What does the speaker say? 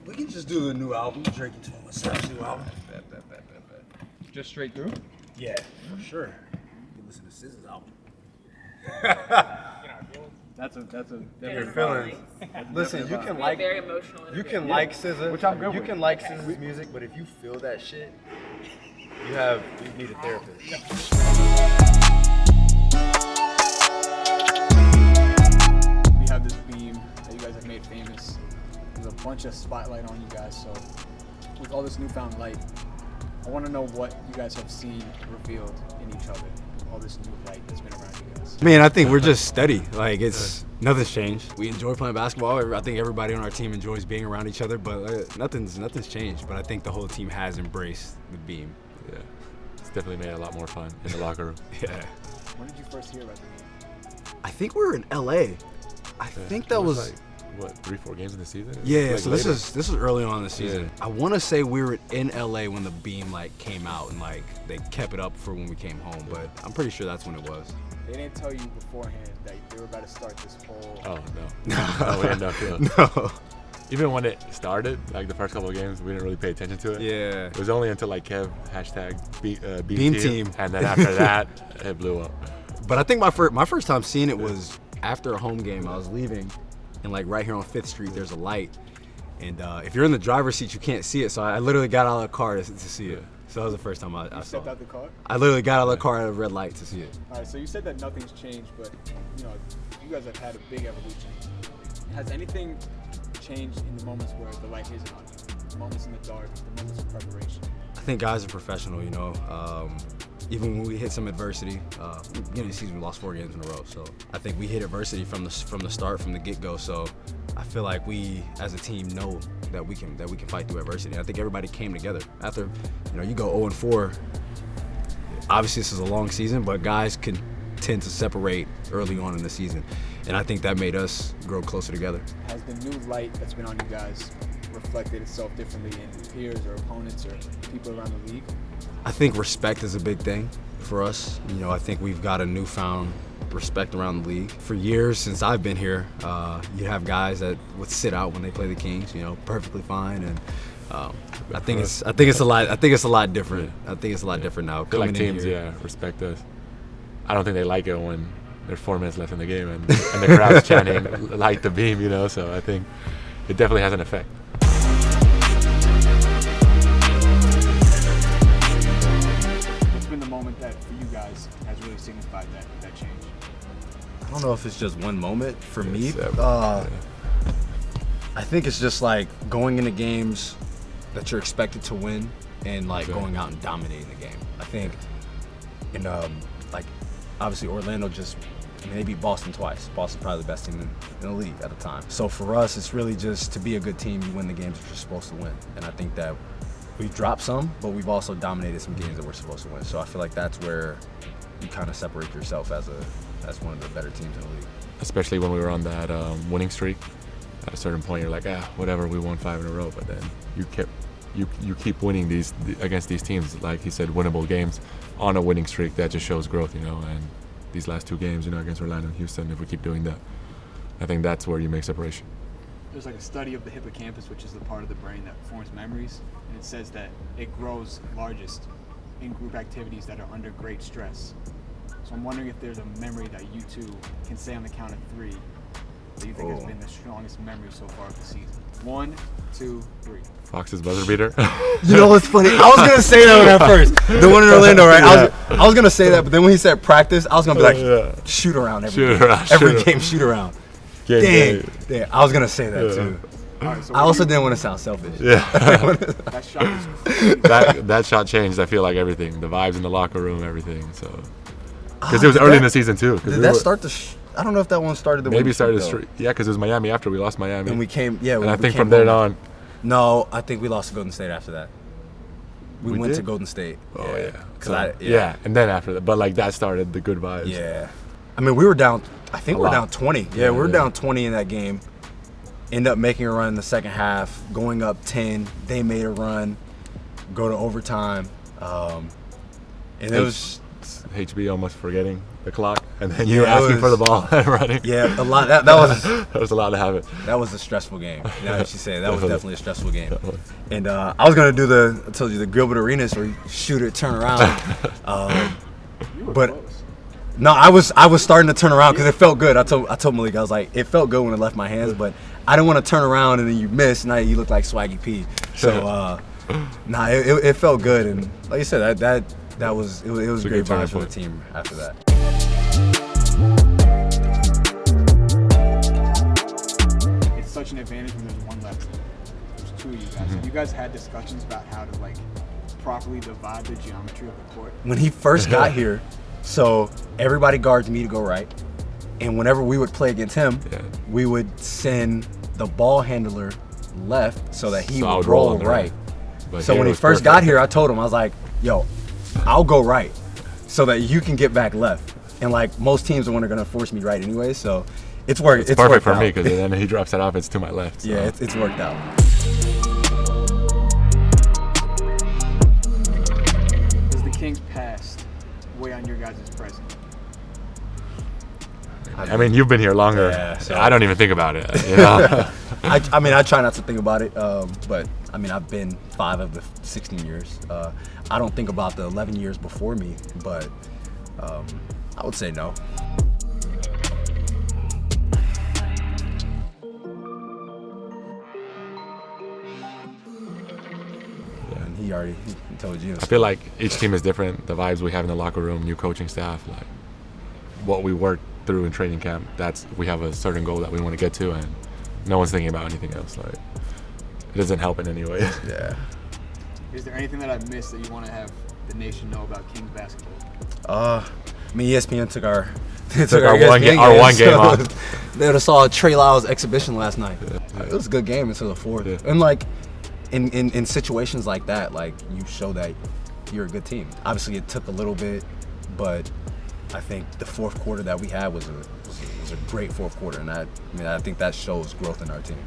We can just do the new album, Drake and 21 Savage new album. Bet. Just straight through? Yeah, for sure. You can listen to SZA's album. That's a Your feelings. Listen, you can like very emotional. you can like SZA, which I'm good you with. can like SZA's music, but if you feel that shit, you need a therapist. We have this beam that you guys have made famous. There's a bunch of spotlight on you guys, so with all this newfound light, I want to know what you guys have seen revealed in each other. All this new light that's been around you guys. Man, I think we're just steady. Like, nothing's changed. We enjoy playing basketball. I think everybody on our team enjoys being around each other, but nothing's changed. But I think the whole team has embraced the beam. Yeah, it's definitely made it a lot more fun in the locker room. Yeah. When did you first hear about the beam? I think we were in LA. I think that was like, what, 3-4 games in the season? yeah. Like So later. this was early on in the season. Yeah. I want to say we were in LA when the beam like came out and like they kept it up for when we came home, but I'm pretty sure that's when it was. They didn't tell you beforehand that they were about to start this whole. Oh no, we didn't know. No. Even when it started, like the first couple of games, we didn't really pay attention to it. Yeah. It was only until like Kev Beam team. and then after that, it blew up. But I think my first time seeing it was after a home game. I was leaving, and like right here on 5th Street, there's a light. And if you're in the driver's seat, you can't see it. So I literally got out of the car to see it. So that was the first time I saw Stepped it. out the car? I literally got out of the car at a red light to see it. All right, so you said that nothing's changed, but you guys have had a big evolution. Has anything changed in the moments where the light isn't on you? The moments in the dark, the moments of preparation? I think guys are professional, even when we hit some adversity, beginning of the season we lost 4 games in a row. So I think we hit adversity from the start, from the get-go. So I feel like we, as a team, know that we can fight through adversity. I think everybody came together after, you go 0-4. Obviously, this is a long season, but guys can tend to separate early on in the season, and I think that made us grow closer together. Has the new light that's been on you guys reflected itself differently in peers or opponents or people around the league? I think respect is a big thing for us. I think we've got a newfound respect around the league. For years since I've been here, you have guys that would sit out when they play the Kings, perfectly fine, and I think it's a lot different. I think it's a lot different now. I feel like Coming in teams, here. respect us. I don't think they like it when there's 4 minutes left in the game and the crowd's chanting "light the beam," So I think it definitely has an effect. What's been the moment that for you guys has really signified that change? I don't know if it's just one moment for me. I think it's just like going into games that you're expected to win and like going out and dominating the game. I think, obviously Orlando they beat Boston twice. Boston's probably the best team in the league at the time. So for us, it's really just to be a good team, you win the games that you're supposed to win. And I think that we've dropped some, but we've also dominated some games that we're supposed to win. So I feel like that's where you kind of separate yourself as one of the better teams in the league. Especially when we were on that winning streak. At a certain point, you're like, whatever, we won 5 in a row. But then you keep winning these against these teams, like he said, winnable games on a winning streak. That just shows growth, And these last 2 games, against Orlando and Houston, if we keep doing that, I think that's where you make separation. There's like a study of the hippocampus, which is the part of the brain that forms memories, and it says that it grows largest in group activities that are under great stress. So I'm wondering if there's a memory that you two can say on the count of 3 that you think has been the strongest memory so far of the season. 1, 2, 3. Fox's buzzer beater. What's funny? I was gonna say that one at first. The one in Orlando, right? I was gonna say that, but then when he said practice, I was gonna be like, shoot around every game, shoot around. Dang, I was gonna say that too. Right, so I also didn't want to sound selfish. Yeah. That shot was crazy. that shot changed, I feel like, everything. The vibes in the locker room, everything. So because it was early in the season too. Did that start the? I don't know if that one started the. Maybe started the streak. streak. Yeah, because it was Miami after we lost Miami. And we came. Yeah. And I think from then on. No, I think we lost to Golden State after that. We went did? to Golden State. Oh yeah. So, and then after that, but like that started the good vibes. Yeah. I mean, we were down. I think we were down 20. Yeah, we were down 20 in that game. End up making a run in the second half, going up 10. They made a run, go to overtime, and it was HB almost forgetting the clock, and then you Yeah, it asking for the was- ball and running. Yeah, a lot. That was That was a lot to have it. that was a stressful game. Now that you say it, that was Definitely. definitely a stressful game. Definitely. And I was gonna do I told you, the Gilbert Arenas where you shoot it, turn around. You were But- close. No, I was starting to turn around because it felt good. I told Malik, I was like, it felt good when it left my hands, but I didn't want to turn around and then you miss. Now you look like Swaggy P. So nah, it felt good, and like you said, that was a a great good turning vibe for the point. team after that. It's such an advantage when there's one left. There's two of you guys. Have you guys had discussions about how to like properly divide the geometry of the court? When he first got here, so everybody guards me to go right, and whenever we would play against him, Yeah. we would send the ball handler left so that he So I would would roll roll on the right. But So here when it he was first perfect. got here, I told him, I was like, yo, I'll go right so that you can get back left. And like most teams are gonna force me right anyway, so it's worked. It's perfect worked for me out. because then he drops it off. It's to my left. So. Yeah, it's worked out. Does the Kings past weigh on your guys' present? I mean, you've been here longer. Yeah, so- I don't even think about it. You know? I mean, I try not to think about it, but I mean, I've been 5 of the 16 years. I don't think about the 11 years before me, but I would say no. And he told you. I feel like each team is different. The vibes we have in the locker room, new coaching staff, like what we work through in training camp. We have a certain goal that we want to get to, and no one's thinking about anything else. Like it doesn't help in any way. Yeah. Is there anything that I've missed that you want to have the nation know about Kings basketball? I mean, ESPN took our our one game off. They would have saw Trey Lyles exhibition last night. It was a good game until the fourth. Yeah. And like in situations like that, like you show that you're a good team. Obviously, it took a little bit, but I think the fourth quarter that we had was a great fourth quarter, and I think that shows growth in our team.